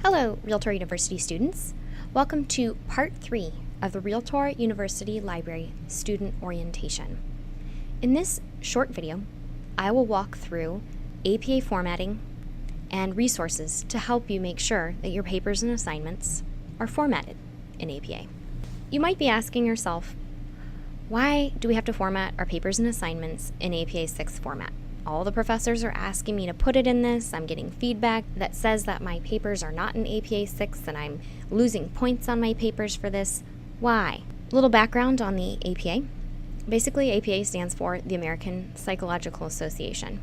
Hello, Realtor University students. Welcome to Part 3 of the Realtor University Library Student Orientation. In this short video, I will walk through APA formatting and resources to help you make sure that your papers and assignments are formatted in APA. You might be asking yourself, why do we have to format our papers and assignments in APA 6 format? All the professors are asking me to put it in this. I'm getting feedback that says that my papers are not in APA 6 and I'm losing points on my papers for this. Why? A little background on the APA. Basically, APA stands for the American Psychological Association.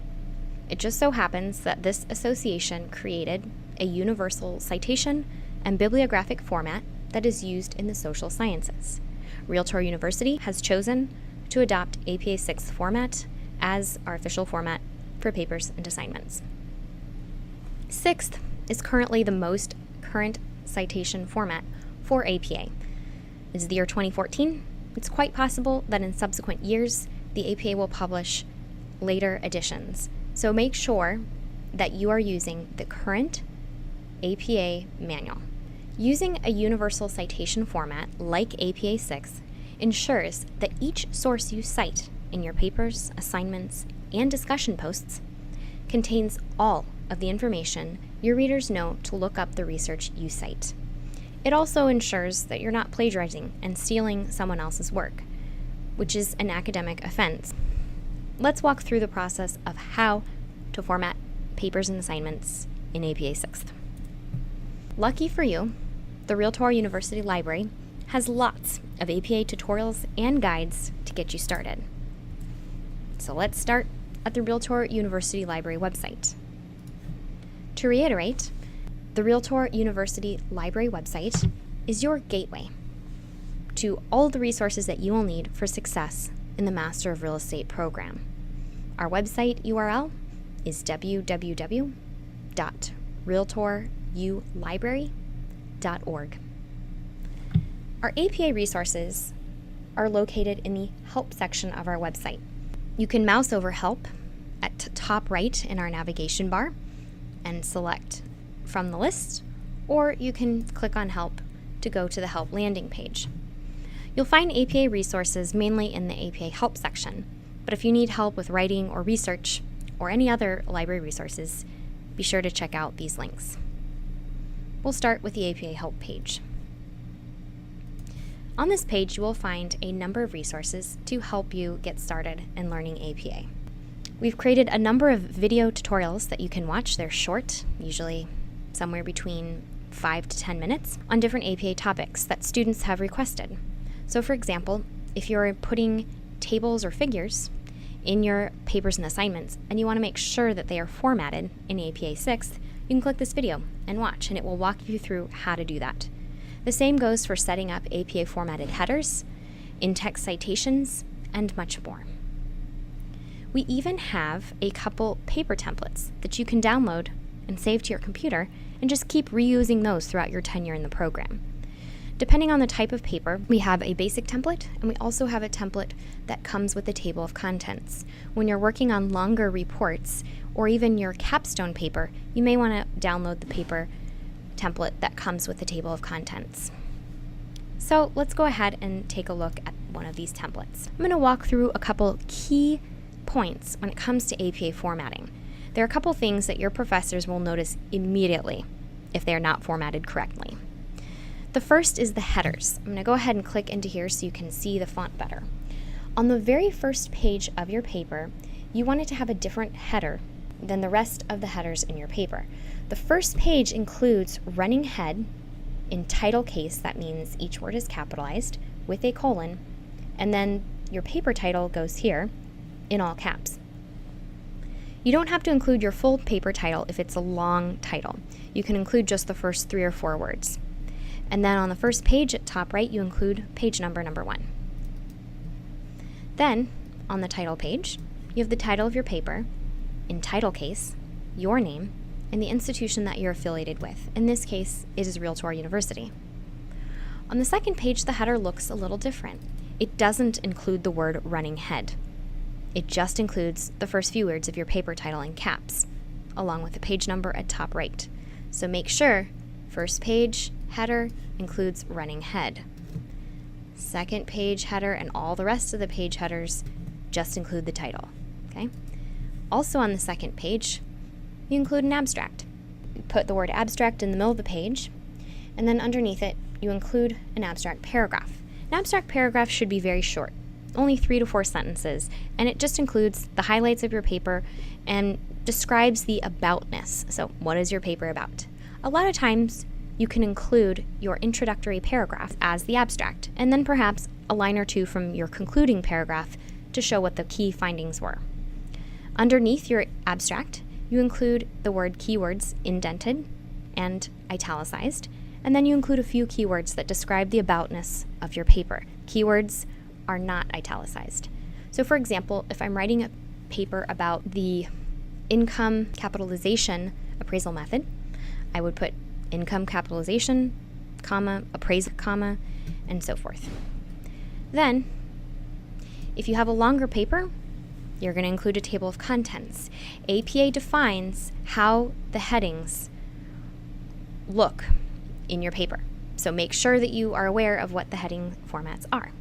It just so happens that this association created a universal citation and bibliographic format that is used in the social sciences. Realtor University has chosen to adopt APA 6 format as our official format for papers and assignments. 6th is currently the most current citation format for APA. This is the year 2014. It's quite possible that in subsequent years, the APA will publish later editions. So make sure that you are using the current APA manual. Using a universal citation format like APA 6 ensures that each source you cite in your papers, assignments, and discussion posts contains all of the information your readers know to look up the research you cite. It also ensures that you're not plagiarizing and stealing someone else's work, which is an academic offense. Let's walk through the process of how to format papers and assignments in APA 6th. Lucky for you, the Realtor University Library has lots of APA tutorials and guides to get you started. So let's start at the Realtor University Library website. To reiterate, the Realtor University Library website is your gateway to all of the resources that you will need for success in the Master of Real Estate program. Our website URL is www.realtorulibrary.org. Our APA resources are located in the Help section of our website. You can mouse over Help at top right in our navigation bar and select from the list, or you can click on Help to go to the Help landing page. You'll find APA resources mainly in the APA Help section, but if you need help with writing or research or any other library resources, be sure to check out these links. We'll start with the APA Help page. On this page, you will find a number of resources to help you get started in learning APA. We've created a number of video tutorials that you can watch. They're short, usually somewhere between 5 to 10 minutes, on different APA topics that students have requested. So for example, if you're putting tables or figures in your papers and assignments and you want to make sure that they are formatted in APA 6th, you can click this video and watch, and it will walk you through how to do that. The same goes for setting up APA formatted headers, in-text citations, and much more. We even have a couple paper templates that you can download and save to your computer and just keep reusing those throughout your tenure in the program. Depending on the type of paper, we have a basic template, and we also have a template that comes with a table of contents. When you're working on longer reports or even your capstone paper, you may want to download the paper template that comes with the table of contents. So let's go ahead and take a look at one of these templates. I'm going to walk through a couple key points when it comes to APA formatting. There are a couple things that your professors will notice immediately if they are not formatted correctly. The first is the headers. I'm going to go ahead and click into here so you can see the font better. On the very first page of your paper, you want it to have a different header than the rest of the headers in your paper. The first page includes running head in title case, that means each word is capitalized with a colon, and then your paper title goes here in all caps. You don't have to include your full paper title if it's a long title. You can include just the first 3 or 4 words. And then on the first page at top right, you include page number 1. Then, on the title page, you have the title of your paper, in title case, your name, and the institution that you're affiliated with. In this case, it is Realtor University. On the second page, the header looks a little different. It doesn't include the word running head. It just includes the first few words of your paper title in caps, along with the page number at top right. So make sure First page header includes running head. Second page header and all the rest of the page headers just include the title. Okay? Also on the second page, you include an abstract. You put the word abstract in the middle of the page, and then underneath it, you include an abstract paragraph. An abstract paragraph should be very short, only 3 to 4 sentences, and it just includes the highlights of your paper and describes the aboutness. So what is your paper about? A lot of times you can include your introductory paragraph as the abstract, and then perhaps a line or two from your concluding paragraph to show what the key findings were. Underneath your abstract, you include the word keywords indented and italicized, and then you include a few keywords that describe the aboutness of your paper. Keywords are not italicized. So for example, if I'm writing a paper about the income capitalization appraisal method, I would put income capitalization, comma, appraisal, comma, and so forth. Then, if you have a longer paper, you're going to include a table of contents. APA defines how the headings look in your paper. So make sure that you are aware of what the heading formats are.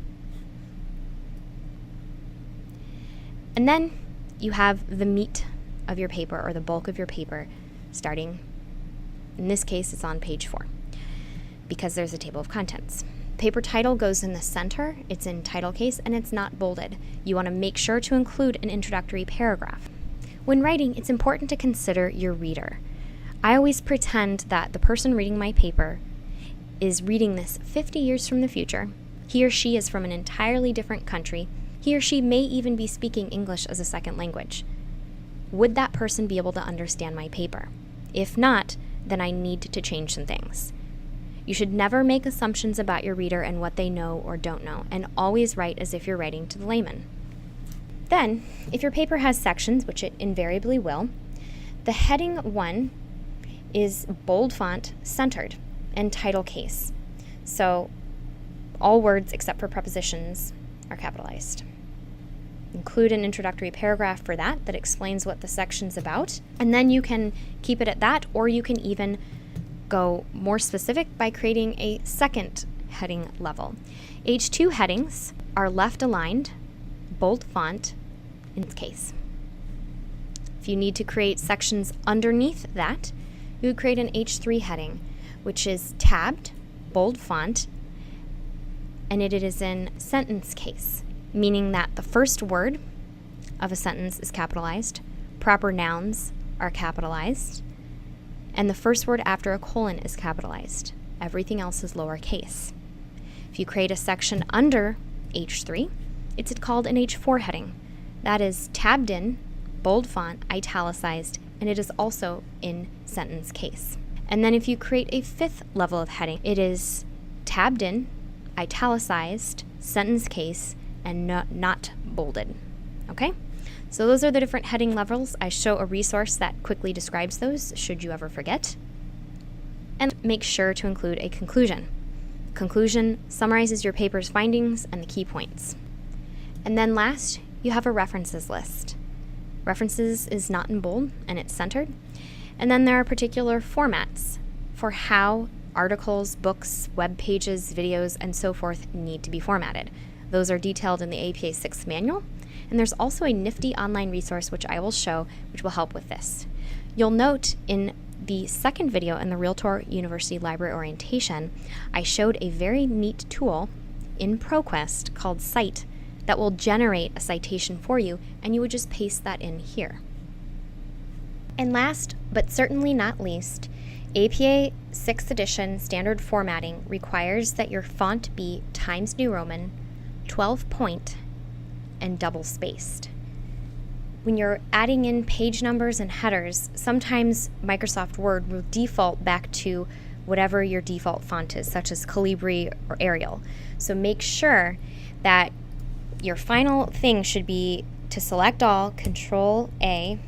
And then you have the meat of your paper, or the bulk of your paper, starting, in this case, it's on page 4, because there's a table of contents. Paper title goes in the center, it's in title case, and it's not bolded. You want to make sure to include an introductory paragraph. When writing, it's important to consider your reader. I always pretend that the person reading my paper is reading this 50 years from the future. He or she is from an entirely different country. He or she may even be speaking English as a second language. Would that person be able to understand my paper? If not, then I need to change some things. You should never make assumptions about your reader and what they know or don't know, and always write as if you're writing to the layman. Then, if your paper has sections, which it invariably will, the heading 1 is bold font centered and title case. So all words except for prepositions are capitalized. Include an introductory paragraph for that explains what the section's about, and then you can keep it at that, or you can even go more specific by creating a second heading level. H2 headings are left aligned, bold font in this case. If you need to create sections underneath that, you would create an H3 heading, which is tabbed, bold font, and it is in sentence case, meaning that the first word of a sentence is capitalized, proper nouns are capitalized, and the first word after a colon is capitalized. Everything else is lowercase. If you create a section under H3, it's called an H4 heading. That is tabbed in, bold font, italicized, and it is also in sentence case. And then if you create a 5th level of heading, it is tabbed in, italicized, sentence case, and not bolded. Okay? So those are the different heading levels. I show a resource that quickly describes those, should you ever forget. And make sure to include a conclusion. Conclusion summarizes your paper's findings and the key points. And then last, you have a references list. References is not in bold, and it's centered. And then there are particular formats for how articles, books, web pages, videos, and so forth need to be formatted. Those are detailed in the APA 6th manual. And there's also a nifty online resource which I will show, which will help with this. You'll note in the second video in the Realtor University Library Orientation, I showed a very neat tool in ProQuest called Cite that will generate a citation for you, and you would just paste that in here. And last, but certainly not least, APA 6th edition standard formatting requires that your font be Times New Roman, 12 point, and double spaced. When you're adding in page numbers and headers, sometimes Microsoft Word will default back to whatever your default font is, such as Calibri or Arial. So make sure that your final thing should be to select all, Control A,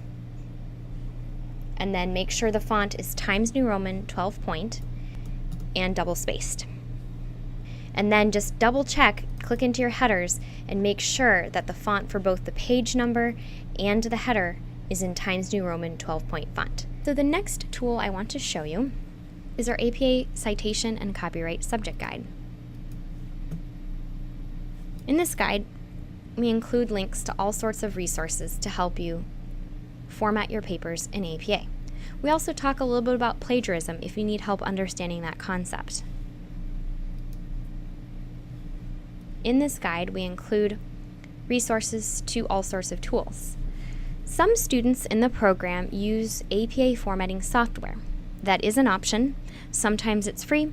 and then make sure the font is Times New Roman 12 point and double spaced. And then just double check, click into your headers, and make sure that the font for both the page number and the header is in Times New Roman 12 point font. So the next tool I want to show you is our APA Citation and Copyright Subject Guide. In this guide, we include links to all sorts of resources to help you format your papers in APA. We also talk a little bit about plagiarism if you need help understanding that concept. In this guide, we include resources to all sorts of tools. Some students in the program use APA formatting software. That is an option. Sometimes it's free,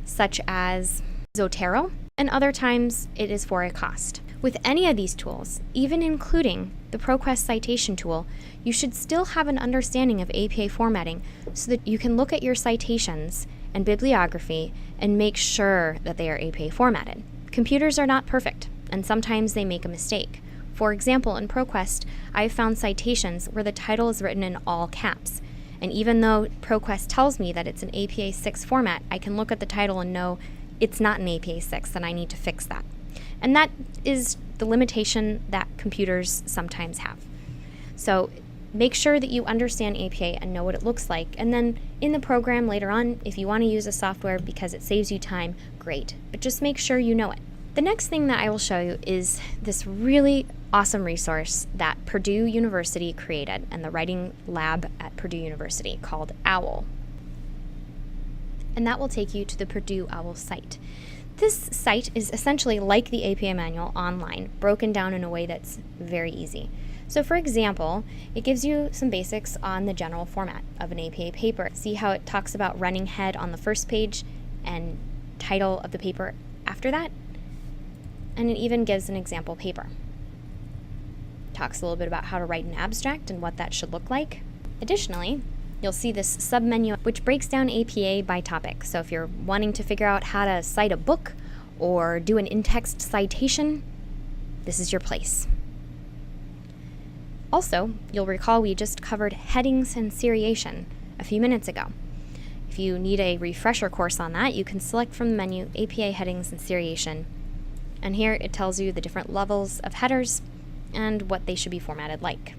such as Zotero, and other times it is for a cost. With any of these tools, even including the ProQuest citation tool, you should still have an understanding of APA formatting so that you can look at your citations and bibliography and make sure that they are APA formatted. Computers are not perfect, and sometimes they make a mistake. For example, in ProQuest, I've found citations where the title is written in all caps. And even though ProQuest tells me that it's an APA 6 format, I can look at the title and know it's not an APA 6, and I need to fix that. And that is the limitation that computers sometimes have. So make sure that you understand APA and know what it looks like. And then in the program later on, if you want to use a software because it saves you time, great. But just make sure you know it. The next thing that I will show you is this really awesome resource that Purdue University created and the writing lab at Purdue University called OWL. And that will take you to the Purdue OWL site. This site is essentially like the APA manual online, broken down in a way that's very easy. So for example, it gives you some basics on the general format of an APA paper. See how it talks about running head on the first page and title of the paper after that? And it even gives an example paper. Talks a little bit about how to write an abstract and what that should look like. Additionally, you'll see this submenu which breaks down APA by topic. So if you're wanting to figure out how to cite a book or do an in-text citation, this is your place. Also, you'll recall we just covered headings and seriation a few minutes ago. If you need a refresher course on that, you can select from the menu APA headings and seriation. And here it tells you the different levels of headers and what they should be formatted like.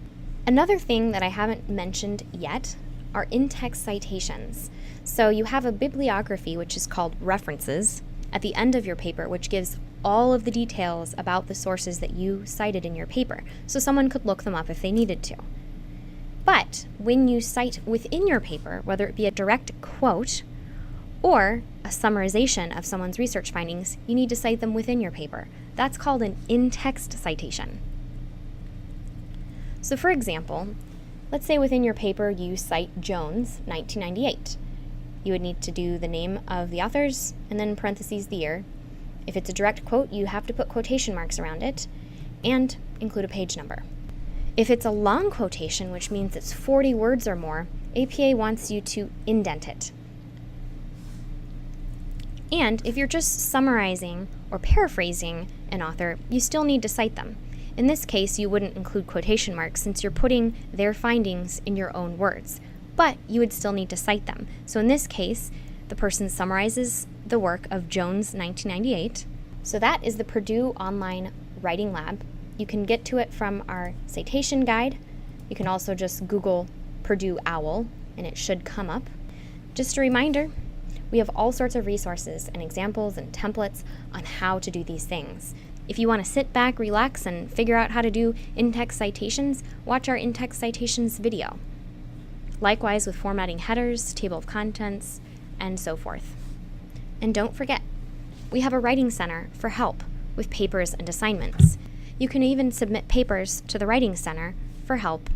Another thing that I haven't mentioned yet are in-text citations. So you have a bibliography, which is called references, at the end of your paper, which gives all of the details about the sources that you cited in your paper. So someone could look them up if they needed to. But when you cite within your paper, whether it be a direct quote or a summarization of someone's research findings, you need to cite them within your paper. That's called an in-text citation. So for example, let's say within your paper you cite Jones, 1998. You would need to do the name of the authors and then in parentheses the year. If it's a direct quote, you have to put quotation marks around it and include a page number. If it's a long quotation, which means it's 40 words or more, APA wants you to indent it. And if you're just summarizing or paraphrasing an author, you still need to cite them. In this case, you wouldn't include quotation marks since you're putting their findings in your own words, but you would still need to cite them. So in this case, the person summarizes the work of Jones, 1998. So that is the Purdue Online Writing Lab. You can get to it from our citation guide. You can also just Google Purdue OWL and it should come up. Just a reminder, we have all sorts of resources and examples and templates on how to do these things. If you want to sit back, relax, and figure out how to do in-text citations, watch our in-text citations video. Likewise with formatting headers, table of contents, and so forth. And don't forget, we have a writing center for help with papers and assignments. You can even submit papers to the Writing Center for help.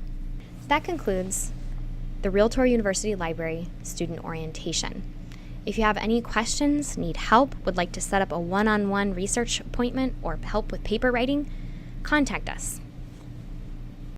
That concludes the Realtor University Library Student Orientation. If you have any questions, need help, would like to set up a one-on-one research appointment, or help with paper writing, contact us.